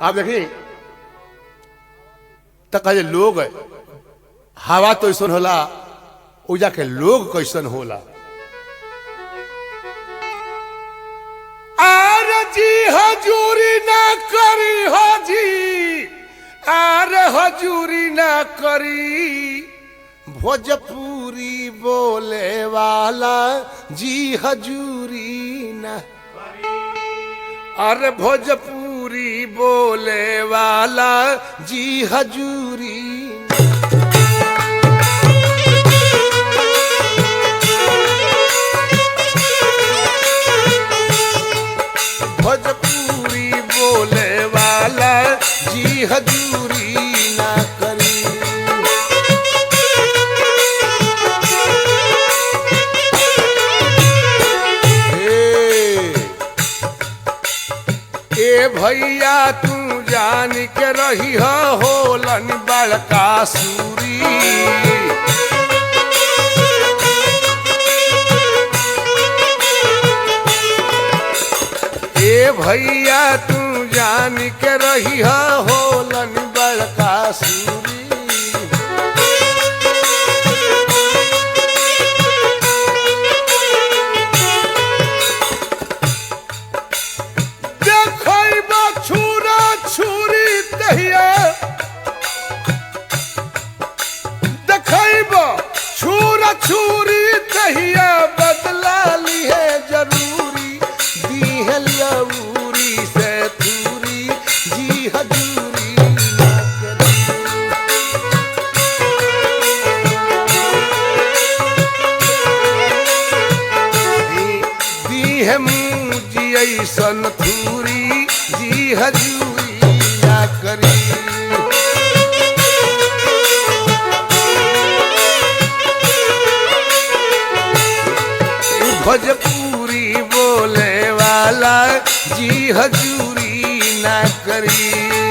आप देखिए तो कहे लोग हवा तो ऐसा होला उजा के लोग कैसन होला। आर जी हजूरी ना करी हाजी, आर हजूरी ना करी भोजपुरी बोले वाला जी हजूरी ना, अरे भोजपुरी बोले वाला जी हजूरी भोजपुरी बोले वाला जी हजूरी ना करी। ए भैया तू जान के रही होलन बड़का सूरी, ए भैया तू जान के रही होलन बड़का सूरी। छुरी तहिया बदला ली है जरूरी, दी है लऊरी से थूरी जी हजूरी ना करी। दी है मुझी ऐसन थूरी जी हजूरी ना करी। भोजपुरी बोले वाला जी हजूरी ना करी।